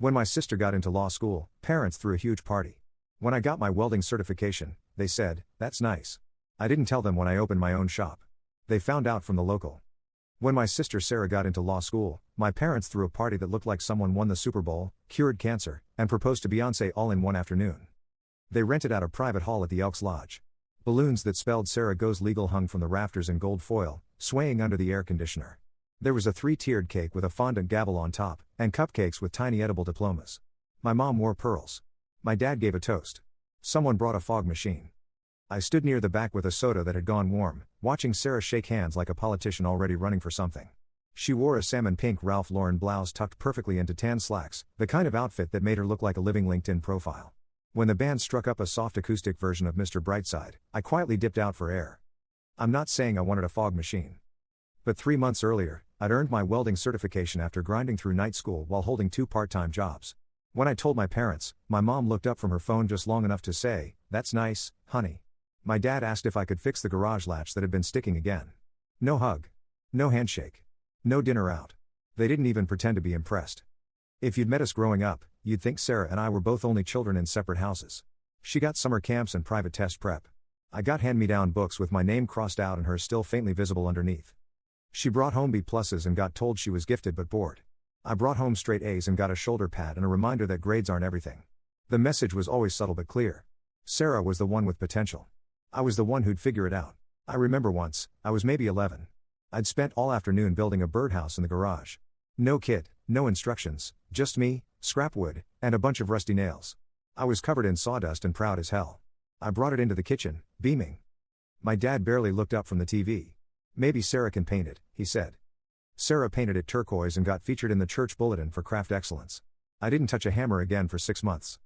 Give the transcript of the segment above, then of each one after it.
When my sister got into law school, parents threw a huge party. When I got my welding certification, they said, "That's nice." I didn't tell them when I opened my own shop. They found out from the local. When my sister Sarah got into law school, my parents threw a party that looked like someone won the Super Bowl, cured cancer, and proposed to Beyoncé all in one afternoon. They rented out a private hall at the Elks Lodge. Balloons that spelled Sarah Goes Legal hung from the rafters in gold foil, swaying under the air conditioner. There was a 3-tiered cake with a fondant gavel on top, and cupcakes with tiny edible diplomas. My mom wore pearls. My dad gave a toast. Someone brought a fog machine. I stood near the back with a soda that had gone warm, watching Sarah shake hands like a politician already running for something. She wore a salmon pink Ralph Lauren blouse tucked perfectly into tan slacks, the kind of outfit that made her look like a living LinkedIn profile. When the band struck up a soft acoustic version of Mr. Brightside, I quietly dipped out for air. I'm not saying I wanted a fog machine. But 3 months earlier, I'd earned my welding certification after grinding through night school while holding 2 part-time jobs. When I told my parents, my mom looked up from her phone just long enough to say, "That's nice, honey." My dad asked if I could fix the garage latch that had been sticking again. No hug. No handshake. No dinner out. They didn't even pretend to be impressed. If you'd met us growing up, you'd think Sarah and I were both only children in separate houses. She got summer camps and private test prep. I got hand-me-down books with my name crossed out and hers still faintly visible underneath. She brought home B+ and got told she was gifted but bored. I brought home straight A's and got a shoulder pat and a reminder that grades aren't everything. The message was always subtle but clear. Sarah was the one with potential. I was the one who'd figure it out. I remember once, I was maybe 11. I'd spent all afternoon building a birdhouse in the garage. No kit, no instructions, just me, scrap wood, and a bunch of rusty nails. I was covered in sawdust and proud as hell. I brought it into the kitchen, beaming. My dad barely looked up from the TV. "Maybe Sarah can paint it," he said. Sarah painted it turquoise and got featured in the church bulletin for craft excellence. I didn't touch a hammer again for 6 months.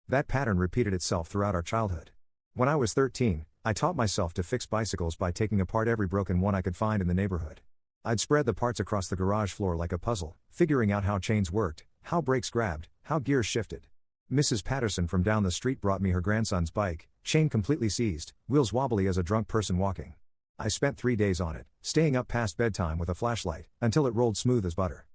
That pattern repeated itself throughout our childhood. When I was 13, I taught myself to fix bicycles by taking apart every broken one I could find in the neighborhood. I'd spread the parts across the garage floor like a puzzle, figuring out how chains worked, how brakes grabbed, how gears shifted. Mrs. Patterson from down the street brought me her grandson's bike, chain completely seized, wheels wobbly as a drunk person walking. I spent 3 days on it, staying up past bedtime with a flashlight, until it rolled smooth as butter.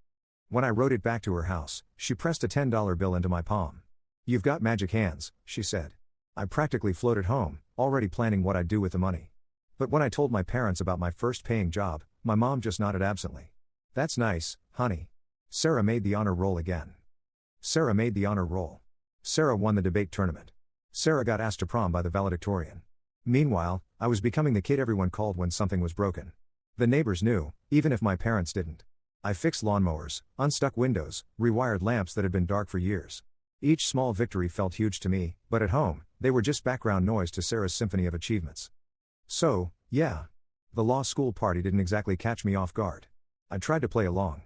When I rode it back to her house, she pressed a $10 bill into my palm. "You've got magic hands," she said. I practically floated home, already planning what I'd do with the money. But when I told my parents about my first paying job, my mom just nodded absently. "That's nice, honey." Sarah made the honor roll again. Sarah made the honor roll. Sarah won the debate tournament. Sarah got asked to prom by the valedictorian. Meanwhile, I was becoming the kid everyone called when something was broken. The neighbors knew, even if my parents didn't. I fixed lawnmowers, unstuck windows, rewired lamps that had been dark for years. Each small victory felt huge to me, but at home, they were just background noise to Sarah's symphony of achievements. So, yeah. The law school party didn't exactly catch me off guard. I tried to play along.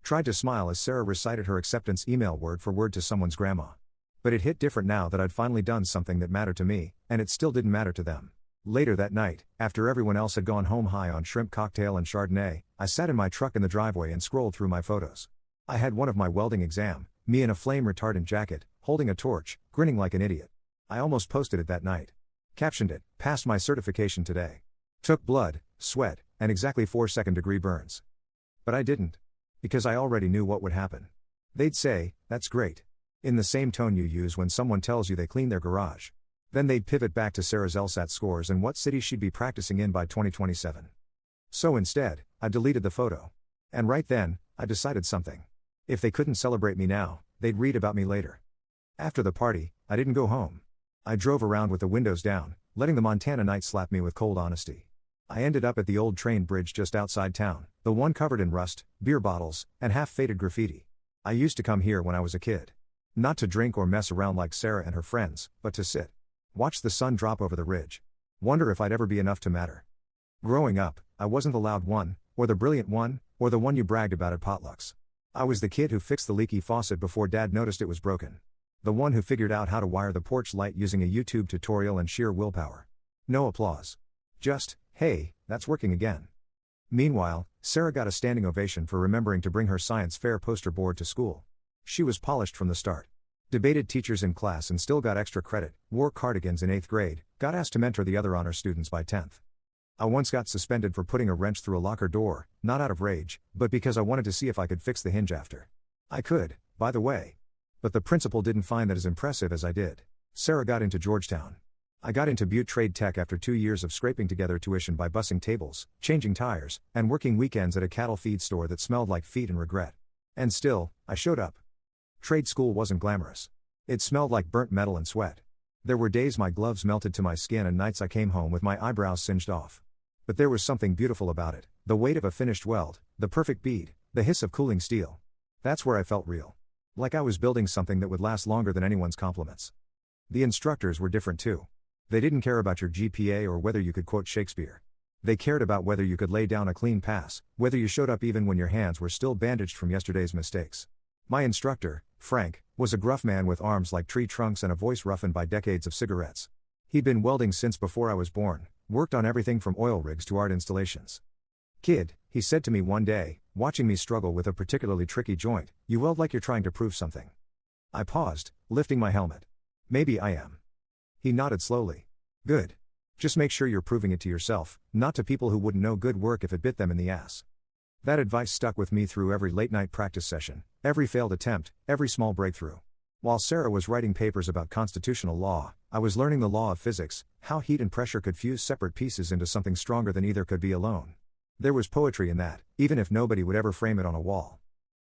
Tried to smile as Sarah recited her acceptance email word for word to someone's grandma. But it hit different now that I'd finally done something that mattered to me, and it still didn't matter to them. Later that night, after everyone else had gone home high on shrimp cocktail and Chardonnay, I sat in my truck in the driveway and scrolled through my photos. I had one of my welding exam, me in a flame-retardant jacket, holding a torch, grinning like an idiot. I almost posted it that night. Captioned it, "Passed my certification today. Took blood, sweat, and exactly 4 second-degree burns." But I didn't. Because I already knew what would happen. They'd say, "That's great." In the same tone you use when someone tells you they cleaned their garage. Then they'd pivot back to Sarah's LSAT scores and what city she'd be practicing in by 2027. So instead, I deleted the photo. And right then, I decided something. If they couldn't celebrate me now, they'd read about me later. After the party, I didn't go home. I drove around with the windows down, letting the Montana night slap me with cold honesty. I ended up at the old train bridge just outside town, the one covered in rust, beer bottles, and half-faded graffiti. I used to come here when I was a kid. Not to drink or mess around like Sarah and her friends, but to sit. Watch the sun drop over the ridge. Wonder if I'd ever be enough to matter. Growing up, I wasn't the loud one, or the brilliant one, or the one you bragged about at potlucks. I was the kid who fixed the leaky faucet before Dad noticed it was broken. The one who figured out how to wire the porch light using a YouTube tutorial and sheer willpower. No applause. Just, "Hey, that's working again." Meanwhile, Sarah got a standing ovation for remembering to bring her science fair poster board to school. She was polished from the start. Debated teachers in class and still got extra credit, wore cardigans in 8th grade, got asked to mentor the other honor students by 10th. I once got suspended for putting a wrench through a locker door, not out of rage, but because I wanted to see if I could fix the hinge after. I could, by the way. But the principal didn't find that as impressive as I did. Sarah got into Georgetown. I got into Butte Trade Tech after 2 years of scraping together tuition by bussing tables, changing tires, and working weekends at a cattle feed store that smelled like feet and regret. And still, I showed up. Trade school wasn't glamorous. It smelled like burnt metal and sweat. There were days my gloves melted to my skin and nights I came home with my eyebrows singed off. But there was something beautiful about it, the weight of a finished weld, the perfect bead, the hiss of cooling steel. That's where I felt real. Like I was building something that would last longer than anyone's compliments. The instructors were different too. They didn't care about your GPA or whether you could quote Shakespeare. They cared about whether you could lay down a clean pass, whether you showed up even when your hands were still bandaged from yesterday's mistakes. My instructor, Frank, was a gruff man with arms like tree trunks and a voice roughened by decades of cigarettes. He'd been welding since before I was born, worked on everything from oil rigs to art installations. "Kid," he said to me one day, watching me struggle with a particularly tricky joint, "you weld like you're trying to prove something." I paused, lifting my helmet. "Maybe I am." He nodded slowly. "Good. Just make sure you're proving it to yourself, not to people who wouldn't know good work if it bit them in the ass." That advice stuck with me through every late-night practice session, every failed attempt, every small breakthrough. While Sarah was writing papers about constitutional law, I was learning the law of physics, how heat and pressure could fuse separate pieces into something stronger than either could be alone. There was poetry in that, even if nobody would ever frame it on a wall.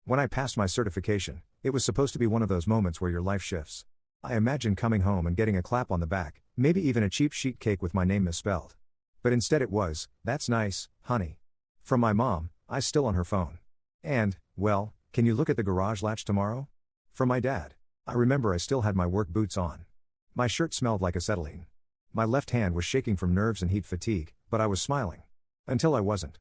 When I passed my certification, it was supposed to be one of those moments where your life shifts. I imagined coming home and getting a clap on the back, maybe even a cheap sheet cake with my name misspelled. But instead it was, "That's nice, honey." From my mom, eyes still on her phone. And, "Well, can you look at the garage latch tomorrow?" From my dad. I remember I still had my work boots on. My shirt smelled like acetylene. My left hand was shaking from nerves and heat fatigue, but I was smiling. Until I wasn't.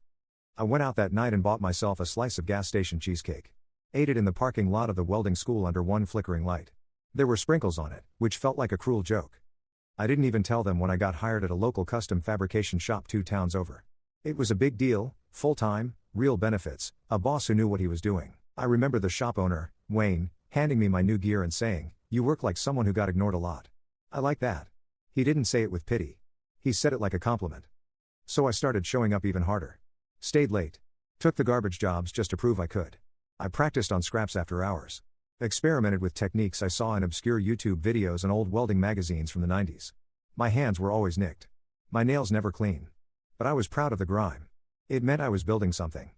I went out that night and bought myself a slice of gas station cheesecake. Ate it in the parking lot of the welding school under one flickering light. There were sprinkles on it, which felt like a cruel joke. I didn't even tell them when I got hired at a local custom fabrication shop 2 towns over. It was a big deal, full-time, real benefits, a boss who knew what he was doing. I remember the shop owner, Wayne, handing me my new gear and saying, "You work like someone who got ignored a lot." I like that. He didn't say it with pity. He said it like a compliment. So I started showing up even harder. Stayed late. Took the garbage jobs just to prove I could. I practiced on scraps after hours. Experimented with techniques I saw in obscure YouTube videos and old welding magazines from the 90s. My hands were always nicked. My nails never clean. But I was proud of the grime. It meant I was building something.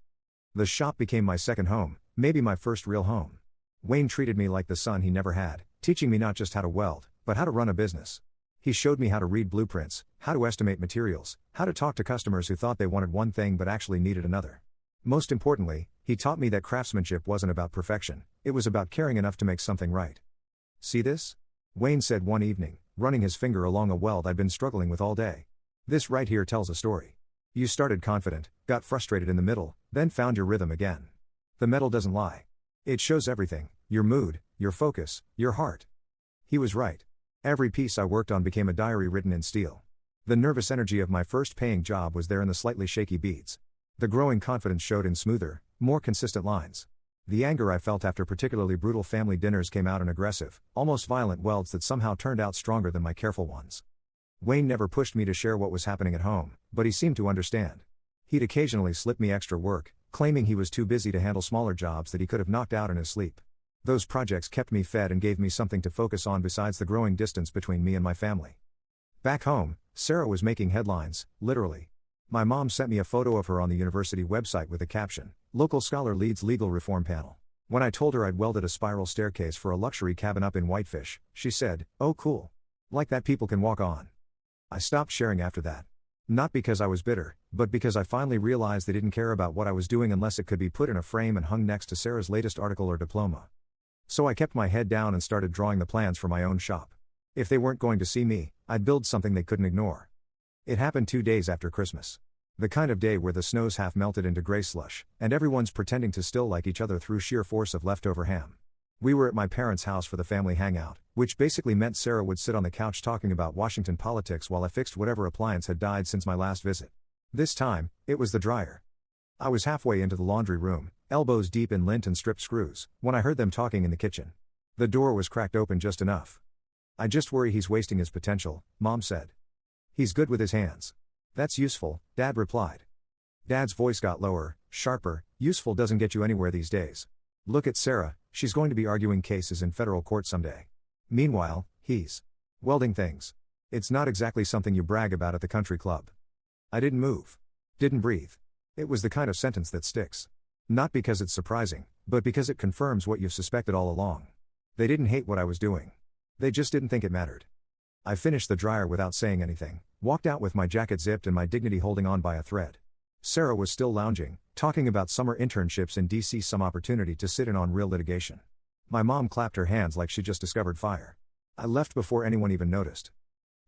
The shop became my second home, maybe my first real home. Wayne treated me like the son he never had, teaching me not just how to weld, but how to run a business. He showed me how to read blueprints, how to estimate materials, how to talk to customers who thought they wanted one thing but actually needed another. Most importantly, he taught me that craftsmanship wasn't about perfection, it was about caring enough to make something right. "See this?" Wayne said one evening, running his finger along a weld I'd been struggling with all day. "This right here tells a story. You started confident, got frustrated in the middle, then found your rhythm again. The metal doesn't lie. It shows everything, your mood, your focus, your heart." He was right. Every piece I worked on became a diary written in steel. The nervous energy of my first paying job was there in the slightly shaky beads. The growing confidence showed in smoother, more consistent lines. The anger I felt after particularly brutal family dinners came out in aggressive, almost violent welds that somehow turned out stronger than my careful ones. Wayne never pushed me to share what was happening at home, but he seemed to understand. He'd occasionally slip me extra work, claiming he was too busy to handle smaller jobs that he could have knocked out in his sleep. Those projects kept me fed and gave me something to focus on besides the growing distance between me and my family. Back home, Sarah was making headlines, literally. My mom sent me a photo of her on the university website with the caption, "Local scholar leads legal reform panel." When I told her I'd welded a spiral staircase for a luxury cabin up in Whitefish, she said, "Oh cool. Like that people can walk on." I stopped sharing after that. Not because I was bitter, but because I finally realized they didn't care about what I was doing unless it could be put in a frame and hung next to Sarah's latest article or diploma. So I kept my head down and started drawing the plans for my own shop. If they weren't going to see me, I'd build something they couldn't ignore. It happened 2 days after Christmas. The kind of day where the snow's half melted into gray slush, and everyone's pretending to still like each other through sheer force of leftover ham. We were at my parents' house for the family hangout, which basically meant Sarah would sit on the couch talking about Washington politics while I fixed whatever appliance had died since my last visit. This time, it was the dryer. I was halfway into the laundry room, elbows deep in lint and stripped screws, when I heard them talking in the kitchen. The door was cracked open just enough. "I just worry he's wasting his potential," Mom said. "He's good with his hands." "That's useful," Dad replied. Dad's voice got lower, sharper. "Useful doesn't get you anywhere these days." Look at Sarah, she's going to be arguing cases in federal court someday. Meanwhile, he's welding things. It's not exactly something you brag about at the country club. I didn't move. Didn't breathe. It was the kind of sentence that sticks. Not because it's surprising, but because it confirms what you've suspected all along. They didn't hate what I was doing. They just didn't think it mattered. I finished the dryer without saying anything, walked out with my jacket zipped and my dignity holding on by a thread. Sarah was still lounging, talking about summer internships in DC, some opportunity to sit in on real litigation. My mom clapped her hands like she just discovered fire. I left before anyone even noticed.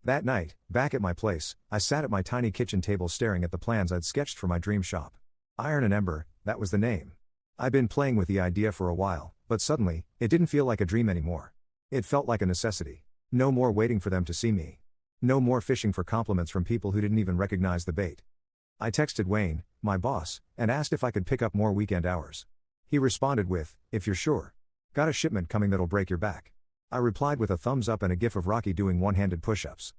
That night, back at my place, I sat at my tiny kitchen table staring at the plans I'd sketched for my dream shop. Iron and Ember, that was the name. I'd been playing with the idea for a while, but suddenly, it didn't feel like a dream anymore. It felt like a necessity. No more waiting for them to see me. No more fishing for compliments from people who didn't even recognize the bait. I texted Wayne, my boss, and asked if I could pick up more weekend hours. He responded with, "If you're sure. Got a shipment coming that'll break your back." I replied with a thumbs up and a gif of Rocky doing one-handed push-ups.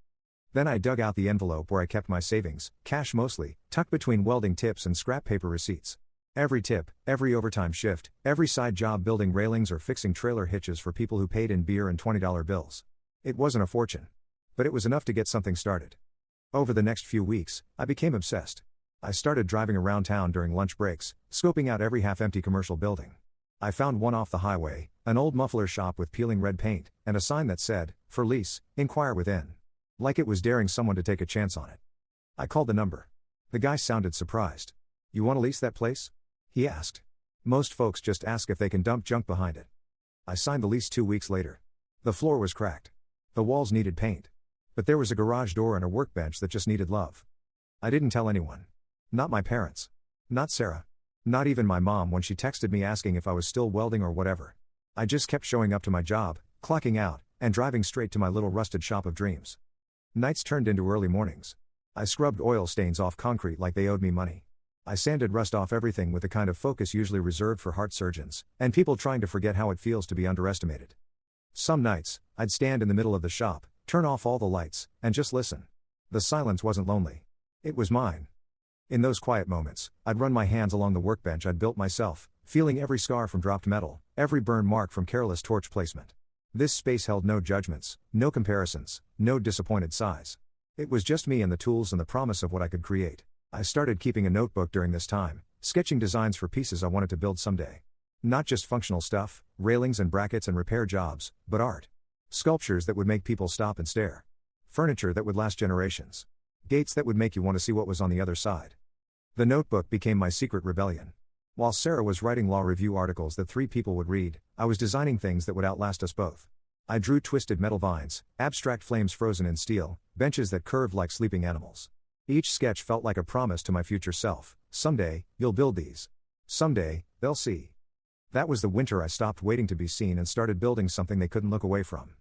Then I dug out the envelope where I kept my savings, cash mostly, tucked between welding tips and scrap paper receipts. Every tip, every overtime shift, every side job building railings or fixing trailer hitches for people who paid in beer and $20 bills. It wasn't a fortune. But it was enough to get something started. Over the next few weeks, I became obsessed. I started driving around town during lunch breaks, scoping out every half-empty commercial building. I found one off the highway, an old muffler shop with peeling red paint, and a sign that said, "For lease, inquire within." Like it was daring someone to take a chance on it. I called the number. The guy sounded surprised. "You want to lease that place?" he asked. Most folks just ask if they can dump junk behind it. I signed the lease 2 weeks later. The floor was cracked. The walls needed paint. But there was a garage door and a workbench that just needed love. I didn't tell anyone. Not my parents. Not Sarah. Not even my mom when she texted me asking if I was still welding or whatever. I just kept showing up to my job, clocking out, and driving straight to my little rusted shop of dreams. Nights turned into early mornings. I scrubbed oil stains off concrete like they owed me money. I sanded rust off everything with the kind of focus usually reserved for heart surgeons, and people trying to forget how it feels to be underestimated. Some nights, I'd stand in the middle of the shop, turn off all the lights, and just listen. The silence wasn't lonely. It was mine. In those quiet moments, I'd run my hands along the workbench I'd built myself, feeling every scar from dropped metal, every burn mark from careless torch placement. This space held no judgments, no comparisons, no disappointed sighs. It was just me and the tools and the promise of what I could create. I started keeping a notebook during this time, sketching designs for pieces I wanted to build someday. Not just functional stuff, railings and brackets and repair jobs, but art. Sculptures that would make people stop and stare. Furniture that would last generations. Gates that would make you want to see what was on the other side. The notebook became my secret rebellion. While Sarah was writing law review articles that 3 people would read, I was designing things that would outlast us both. I drew twisted metal vines, abstract flames frozen in steel, benches that curved like sleeping animals. Each sketch felt like a promise to my future self: someday, you'll build these. Someday, they'll see. That was the winter I stopped waiting to be seen and started building something they couldn't look away from.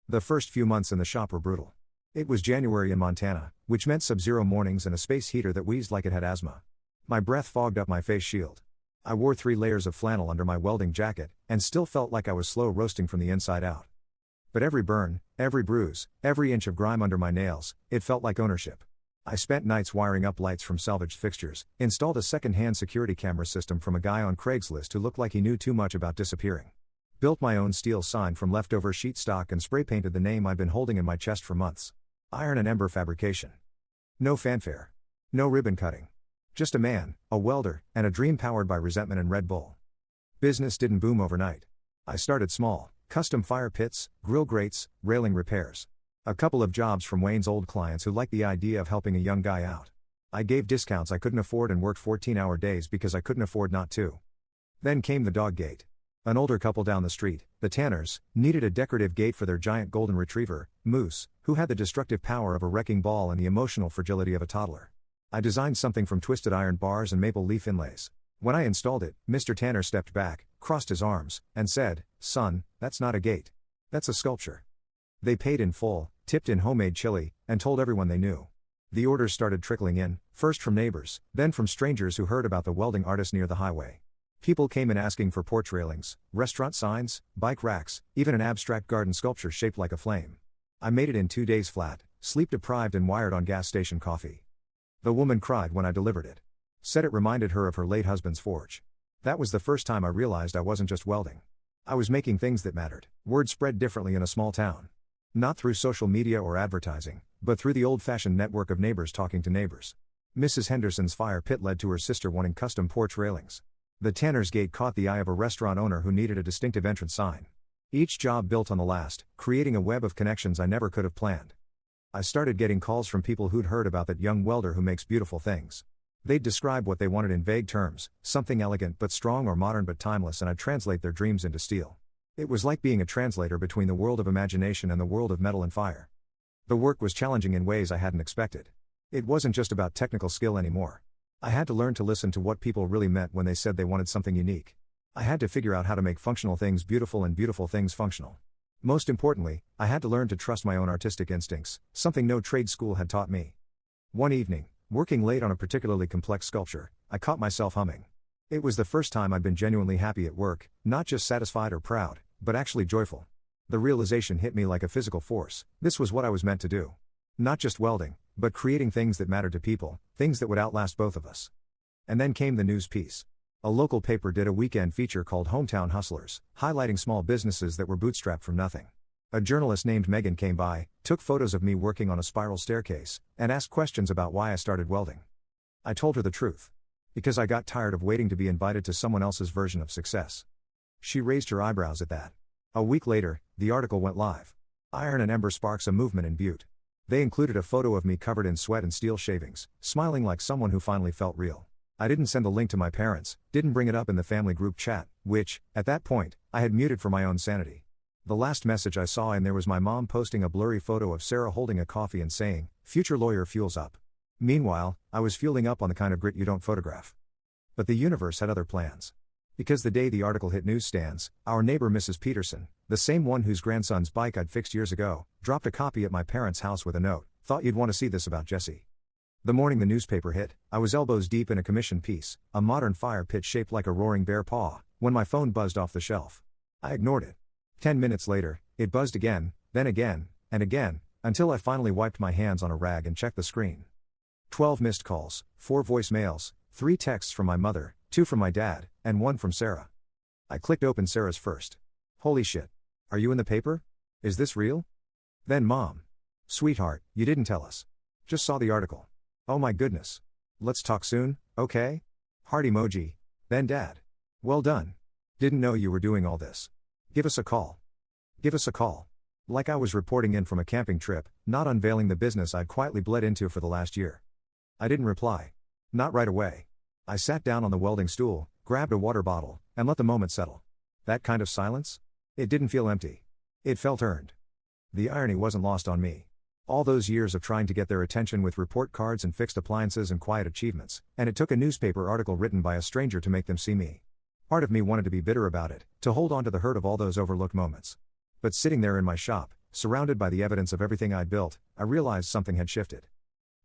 The first few months in the shop were brutal. It was January in Montana, which meant sub-zero mornings and a space heater that wheezed like it had asthma. My breath fogged up my face shield. I wore 3 layers of flannel under my welding jacket, and still felt like I was slow roasting from the inside out. But every burn, every bruise, every inch of grime under my nails, it felt like ownership. I spent nights wiring up lights from salvaged fixtures, installed a second-hand security camera system from a guy on Craigslist who looked like he knew too much about disappearing. Built my own steel sign from leftover sheet stock and spray-painted the name I'd been holding in my chest for months. Iron and Ember Fabrication. No fanfare. No ribbon cutting. Just a man, a welder, and a dream powered by resentment and Red Bull. Business didn't boom overnight. I started small: custom fire pits, grill grates, railing repairs. A couple of jobs from Wayne's old clients who liked the idea of helping a young guy out. I gave discounts I couldn't afford and worked 14-hour days because I couldn't afford not to. Then came the dog gate. An older couple down the street, the Tanners, needed a decorative gate for their giant golden retriever, Moose, who had the destructive power of a wrecking ball and the emotional fragility of a toddler. I designed something from twisted iron bars and maple leaf inlays. When I installed it, Mr. Tanner stepped back, crossed his arms, and said, "Son, that's not a gate. That's a sculpture." They paid in full, tipped in homemade chili, and told everyone they knew. The orders started trickling in, first from neighbors, then from strangers who heard about the welding artist near the highway. People came in asking for porch railings, restaurant signs, bike racks, even an abstract garden sculpture shaped like a flame. I made it in 2 days flat, sleep-deprived and wired on gas station coffee. The woman cried when I delivered it. Said it reminded her of her late husband's forge. That was the first time I realized I wasn't just welding. I was making things that mattered. Word spread differently in a small town. Not through social media or advertising, but through the old-fashioned network of neighbors talking to neighbors. Mrs. Henderson's fire pit led to her sister wanting custom porch railings. The Tanner's Gate caught the eye of a restaurant owner who needed a distinctive entrance sign. Each job built on the last, creating a web of connections I never could have planned. I started getting calls from people who'd heard about that young welder who makes beautiful things. They'd describe what they wanted in vague terms, something elegant but strong or modern but timeless, and I'd translate their dreams into steel. It was like being a translator between the world of imagination and the world of metal and fire. The work was challenging in ways I hadn't expected. It wasn't just about technical skill anymore. I had to learn to listen to what people really meant when they said they wanted something unique. I had to figure out how to make functional things beautiful and beautiful things functional. Most importantly, I had to learn to trust my own artistic instincts, something no trade school had taught me. One evening, working late on a particularly complex sculpture, I caught myself humming. It was the first time I'd been genuinely happy at work, not just satisfied or proud, but actually joyful. The realization hit me like a physical force. This was what I was meant to do. Not just welding, but creating things that mattered to people, things that would outlast both of us. And then came the news piece. A local paper did a weekend feature called Hometown Hustlers, highlighting small businesses that were bootstrapped from nothing. A journalist named Megan came by, took photos of me working on a spiral staircase, and asked questions about why I started welding. I told her the truth. Because I got tired of waiting to be invited to someone else's version of success. She raised her eyebrows at that. A week later, the article went live. Iron and Ember sparks a movement in Butte. They included a photo of me covered in sweat and steel shavings, smiling like someone who finally felt real. I didn't send the link to my parents, didn't bring it up in the family group chat, which, at that point, I had muted for my own sanity. The last message I saw in there was my mom posting a blurry photo of Sarah holding a coffee and saying, "Future lawyer fuels up." Meanwhile, I was fueling up on the kind of grit you don't photograph. But the universe had other plans. Because the day the article hit newsstands, our neighbor Mrs. Peterson, the same one whose grandson's bike I'd fixed years ago, dropped a copy at my parents' house with a note, "Thought you'd want to see this about Jesse." The morning the newspaper hit, I was elbows deep in a commission piece, a modern fire pit shaped like a roaring bear paw, when my phone buzzed off the shelf. I ignored it. 10 minutes later, it buzzed again, then again, and again, until I finally wiped my hands on a rag and checked the screen. 12 missed calls, 4 voicemails, 3 texts from my mother, 2 from my dad, and 1 from Sarah. I clicked open Sarah's first. "Holy shit. Are you in the paper? Is this real?" Then Mom. "Sweetheart, you didn't tell us. Just saw the article. Oh my goodness. Let's talk soon, okay?" Heart emoji. Then Dad. "Well done. Didn't know you were doing all this. Give us a call." Give us a call. Like I was reporting in from a camping trip, not unveiling the business I'd quietly bled into for the last year. I didn't reply. Not right away. I sat down on the welding stool, grabbed a water bottle, and let the moment settle. That kind of silence? It didn't feel empty. It felt earned. The irony wasn't lost on me. All those years of trying to get their attention with report cards and fixed appliances and quiet achievements, and it took a newspaper article written by a stranger to make them see me. Part of me wanted to be bitter about it, to hold on to the hurt of all those overlooked moments. But sitting there in my shop, surrounded by the evidence of everything I'd built, I realized something had shifted.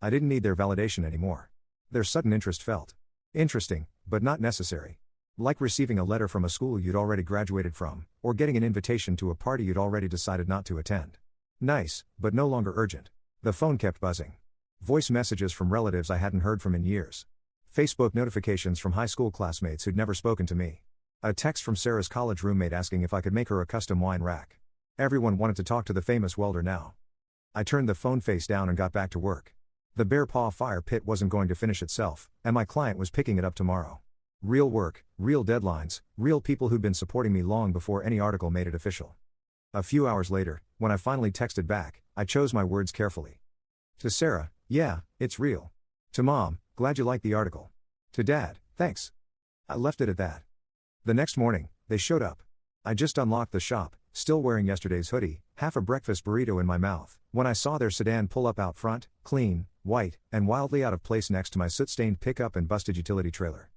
I didn't need their validation anymore. Their sudden interest felt interesting, but not necessary. Like receiving a letter from a school you'd already graduated from, or getting an invitation to a party you'd already decided not to attend. Nice, but no longer urgent. The phone kept buzzing. Voice messages from relatives I hadn't heard from in years. Facebook notifications from high school classmates who'd never spoken to me. A text from Sarah's college roommate asking if I could make her a custom wine rack. Everyone wanted to talk to the famous welder now. I turned the phone face down and got back to work. The Bear Paw fire pit wasn't going to finish itself, and my client was picking it up tomorrow. Real work, real deadlines, real people who'd been supporting me long before any article made it official. A few hours later, when I finally texted back, I chose my words carefully. To Sarah, "Yeah, it's real." To Mom, "Glad you liked the article." To Dad, "Thanks." I left it at that. The next morning, they showed up. I just unlocked the shop, still wearing yesterday's hoodie, half a breakfast burrito in my mouth, when I saw their sedan pull up out front, clean, white, and wildly out of place next to my soot-stained pickup and busted utility trailer.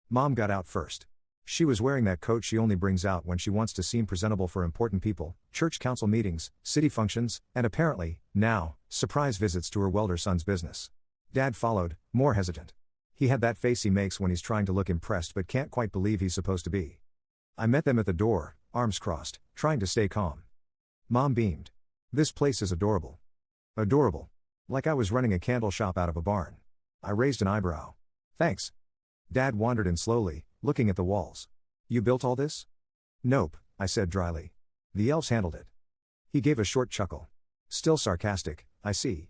Mom got out first. She was wearing that coat she only brings out when she wants to seem presentable for important people, church council meetings, city functions, and apparently, now, surprise visits to her welder son's business. Dad followed, more hesitant. He had that face he makes when he's trying to look impressed but can't quite believe he's supposed to be. I met them at the door, arms crossed, trying to stay calm. Mom beamed. "This place is adorable." Adorable. Like I was running a candle shop out of a barn. I raised an eyebrow. "Thanks." Dad wandered in slowly, looking at the walls. You built all this? Nope, I said dryly. The elves handled it. He gave a short chuckle. Still sarcastic, I see.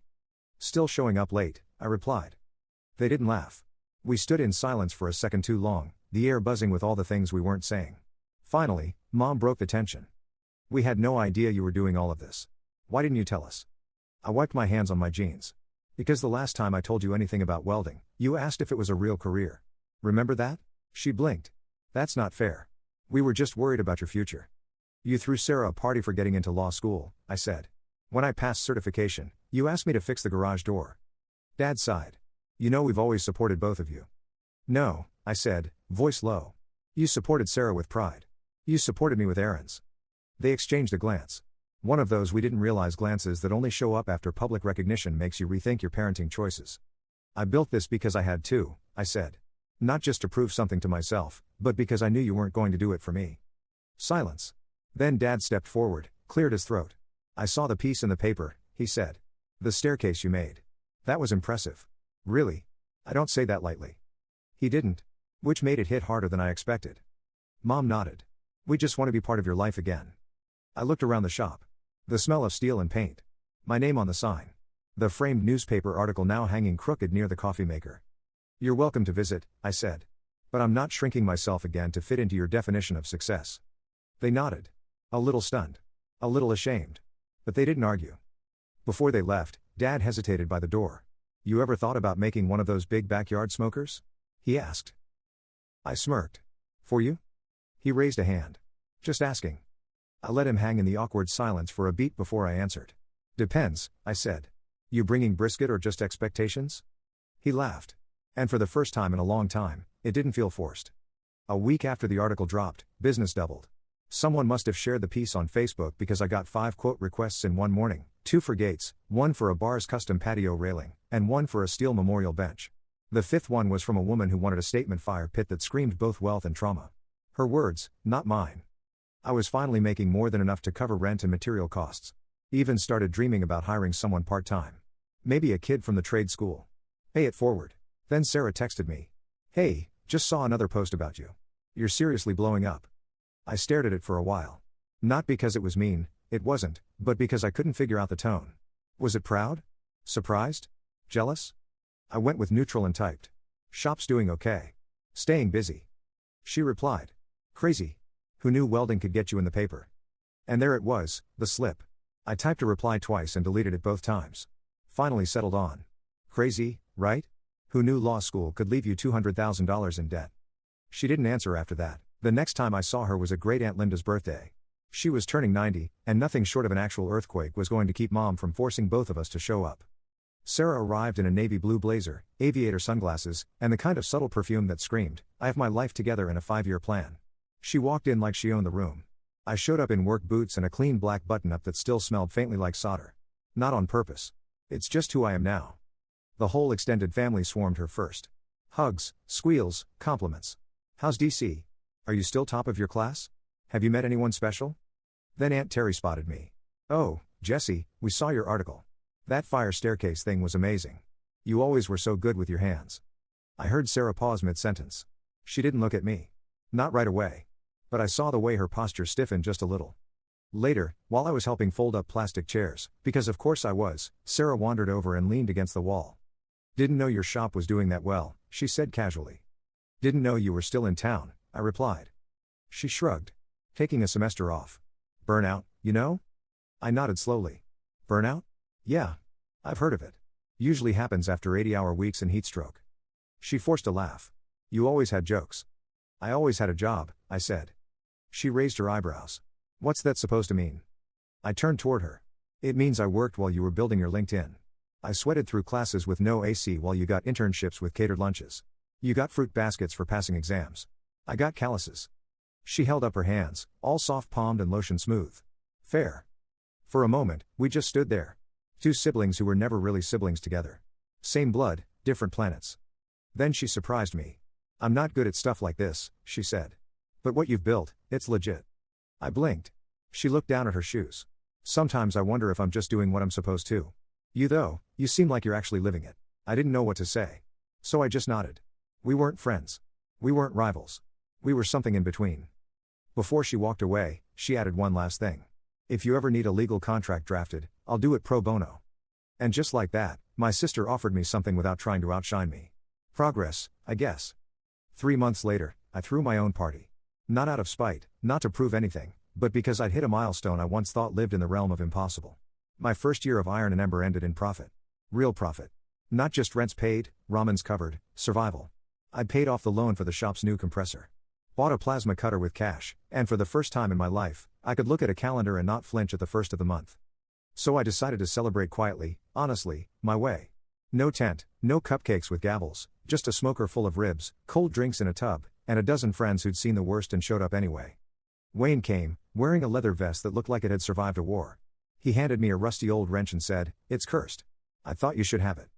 Still showing up late, I replied. They didn't laugh. We stood in silence for a second too long, the air buzzing with all the things we weren't saying. Finally, Mom broke the tension. We had no idea you were doing all of this. Why didn't you tell us? I wiped my hands on my jeans. Because the last time I told you anything about welding, you asked if it was a real career. Remember that? She blinked. That's not fair. We were just worried about your future. You threw Sarah a party for getting into law school, I said. When I passed certification, you asked me to fix the garage door. Dad sighed. You know we've always supported both of you. No, I said, voice low. You supported Sarah with pride. You supported me with errands. They exchanged a glance. One of those we didn't realize glances that only show up after public recognition makes you rethink your parenting choices. I built this because I had to, I said. Not just to prove something to myself, but because I knew you weren't going to do it for me. Silence. Then Dad stepped forward, cleared his throat. I saw the piece in the paper, he said. The staircase you made. That was impressive. Really? I don't say that lightly. He didn't. Which made it hit harder than I expected. Mom nodded. We just want to be part of your life again. I looked around the shop. The smell of steel and paint. My name on the sign. The framed newspaper article now hanging crooked near the coffee maker. You're welcome to visit, I said. But I'm not shrinking myself again to fit into your definition of success. They nodded. A little stunned. A little ashamed. But they didn't argue. Before they left, Dad hesitated by the door. You ever thought about making one of those big backyard smokers? He asked. I smirked. For you? He raised a hand. Just asking. I let him hang in the awkward silence for a beat before I answered. Depends, I said. You bringing brisket or just expectations? He laughed. And for the first time in a long time, it didn't feel forced. A week after the article dropped, business doubled. Someone must have shared the piece on Facebook because I got 5 quote requests in one morning, 2 for gates, 1 for a bar's custom patio railing, and 1 for a steel memorial bench. The 5th one was from a woman who wanted a statement fire pit that screamed both wealth and trauma. Her words, not mine. I was finally making more than enough to cover rent and material costs. Even started dreaming about hiring someone part-time. Maybe a kid from the trade school. Pay it forward. Then Sarah texted me. Hey, just saw another post about you. You're seriously blowing up. I stared at it for a while. Not because it was mean, it wasn't, but because I couldn't figure out the tone. Was it proud? Surprised? Jealous? I went with neutral and typed. Shop's doing okay. Staying busy. She replied. Crazy. Who knew welding could get you in the paper? And there it was, the slip. I typed a reply twice and deleted it both times. Finally settled on. Crazy, right? Who knew law school could leave you $200,000 in debt? She didn't answer after that. The next time I saw her was at Great Aunt Linda's birthday. She was turning 90, and nothing short of an actual earthquake was going to keep Mom from forcing both of us to show up. Sarah arrived in a navy blue blazer, aviator sunglasses, and the kind of subtle perfume that screamed, I have my life together in a 5-year plan. She walked in like she owned the room. I showed up in work boots and a clean black button-up that still smelled faintly like solder. Not on purpose. It's just who I am now. The whole extended family swarmed her first. Hugs, squeals, compliments. How's DC? Are you still top of your class? Have you met anyone special? Then Aunt Terry spotted me. Oh, Jessie, we saw your article. That fire staircase thing was amazing. You always were so good with your hands. I heard Sarah pause mid-sentence. She didn't look at me. Not right away. But I saw the way her posture stiffened just a little. Later, while I was helping fold up plastic chairs, because of course I was, Sarah wandered over and leaned against the wall. Didn't know your shop was doing that well, she said casually. Didn't know you were still in town, I replied. She shrugged. Taking a semester off. Burnout, you know? I nodded slowly. Burnout? Yeah. I've heard of it. Usually happens after 80-hour weeks and heatstroke. She forced a laugh. You always had jokes. I always had a job, I said. She raised her eyebrows. What's that supposed to mean? I turned toward her. It means I worked while you were building your LinkedIn. I sweated through classes with no AC while you got internships with catered lunches. You got fruit baskets for passing exams. I got calluses. She held up her hands, all soft-palmed and lotion smooth. Fair. For a moment, we just stood there. 2 siblings who were never really siblings together. Same blood, different planets. Then she surprised me. I'm not good at stuff like this, she said. But what you've built, it's legit. I blinked. She looked down at her shoes. Sometimes I wonder if I'm just doing what I'm supposed to. You though, you seem like you're actually living it. I didn't know what to say. So I just nodded. We weren't friends. We weren't rivals. We were something in between. Before she walked away, she added one last thing. If you ever need a legal contract drafted, I'll do it pro bono. And just like that, my sister offered me something without trying to outshine me. Progress, I guess. 3 months later, I threw my own party. Not out of spite, not to prove anything, but because I'd hit a milestone I once thought lived in the realm of impossible. My first year of Iron and Ember ended in profit. Real profit. Not just rents paid, ramens covered, survival. I'd paid off the loan for the shop's new compressor. Bought a plasma cutter with cash, and for the first time in my life, I could look at a calendar and not flinch at the first of the month. So I decided to celebrate quietly, honestly, my way. No tent, no cupcakes with gavels, just a smoker full of ribs, cold drinks in a tub, and a dozen friends who'd seen the worst and showed up anyway. Wayne came, wearing a leather vest that looked like it had survived a war. He handed me a rusty old wrench and said, "It's cursed. I thought you should have it."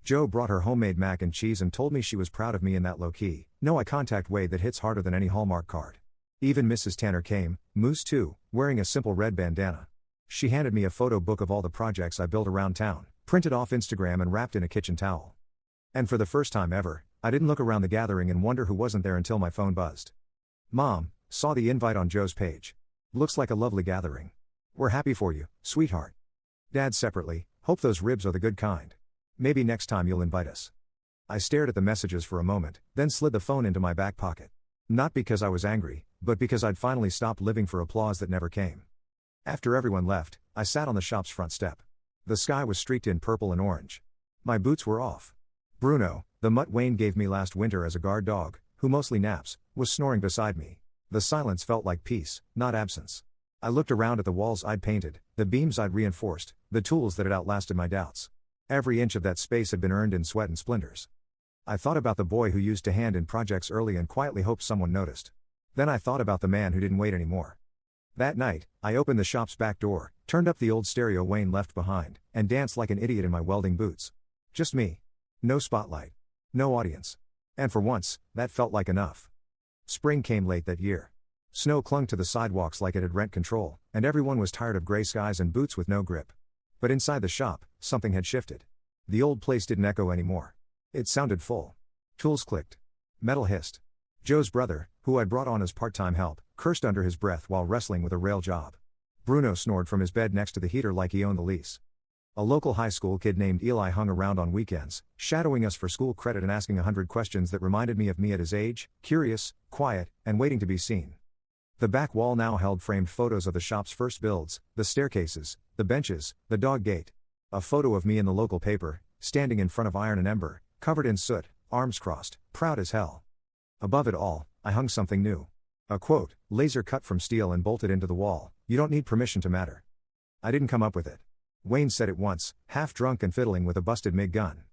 Jo brought her homemade mac and cheese and told me she was proud of me in that low-key, no eye contact way that hits harder than any Hallmark card. Even Mrs. Tanner came, moose too, wearing a simple red bandana. She handed me a photo book of all the projects I built around town, printed off Instagram and wrapped in a kitchen towel. And for the first time ever, I didn't look around the gathering and wonder who wasn't there until my phone buzzed. "Mom, saw the invite on Jo's page. Looks like a lovely gathering. We're happy for you, sweetheart." Dad separately, "Hope those ribs are the good kind. Maybe next time you'll invite us." I stared at the messages for a moment, then slid the phone into my back pocket. Not because I was angry, but because I'd finally stopped living for applause that never came. After everyone left, I sat on the shop's front step. The sky was streaked in purple and orange. My boots were off. Bruno, the mutt Wayne gave me last winter as a guard dog, who mostly naps, was snoring beside me. The silence felt like peace, not absence. I looked around at the walls I'd painted, the beams I'd reinforced, the tools that had outlasted my doubts. Every inch of that space had been earned in sweat and splinters. I thought about the boy who used to hand in projects early and quietly hoped someone noticed. Then I thought about the man who didn't wait anymore. That night, I opened the shop's back door, turned up the old stereo Wayne left behind, and danced like an idiot in my welding boots. Just me. No spotlight. No audience. And for once, that felt like enough. Spring came late that year. Snow clung to the sidewalks like it had rent control, and everyone was tired of gray skies and boots with no grip. But inside the shop, something had shifted. The old place didn't echo anymore. It sounded full. Tools clicked. Metal hissed. Jo's brother, who I'd brought on as part-time help, cursed under his breath while wrestling with a rail job. Bruno snored from his bed next to the heater like he owned the lease. A local high school kid named Eli hung around on weekends, shadowing us for school credit and asking 100 questions that reminded me of me at his age, curious, quiet, and waiting to be seen. The back wall now held framed photos of the shop's first builds, the staircases, the benches, the dog gate. A photo of me in the local paper, standing in front of Iron and Ember, covered in soot, arms crossed, proud as hell. Above it all, I hung something new. A quote, laser cut from steel and bolted into the wall, "You don't need permission to matter." I didn't come up with it. Wayne said it once, half drunk and fiddling with a busted MIG gun.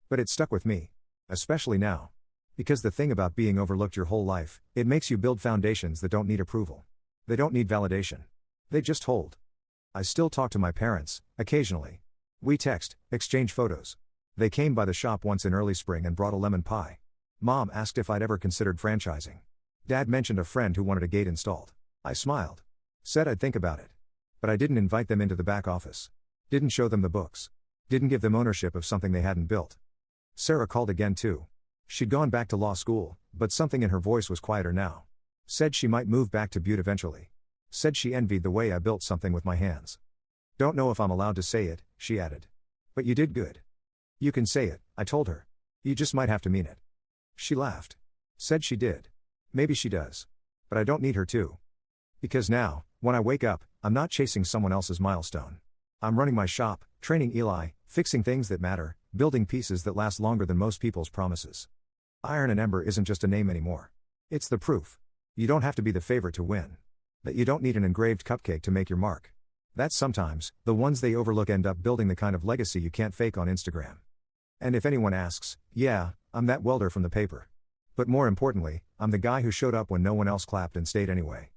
But it stuck with me. Especially now. Because the thing about being overlooked your whole life, it makes you build foundations that don't need approval. They don't need validation. They just hold. I still talk to my parents, occasionally. We text, exchange photos. They came by the shop once in early spring and brought a lemon pie. Mom asked if I'd ever considered franchising. Dad mentioned a friend who wanted a gate installed. I smiled. Said I'd think about it. But I didn't invite them into the back office. Didn't show them the books. Didn't give them ownership of something they hadn't built. Sarah called again too. She'd gone back to law school, but something in her voice was quieter now. Said she might move back to Butte eventually. Said she envied the way I built something with my hands. "Don't know if I'm allowed to say it," she added. "But you did good." "You can say it," I told her. "You just might have to mean it." She laughed. Said she did. Maybe she does. But I don't need her to. Because now, when I wake up, I'm not chasing someone else's milestone. I'm running my shop, training Eli, fixing things that matter, building pieces that last longer than most people's promises. Iron and Ember isn't just a name anymore. It's the proof. You don't have to be the favorite to win. That you don't need an engraved cupcake to make your mark. That sometimes, the ones they overlook end up building the kind of legacy you can't fake on Instagram. And if anyone asks, yeah, I'm that welder from the paper. But more importantly, I'm the guy who showed up when no one else clapped and stayed anyway.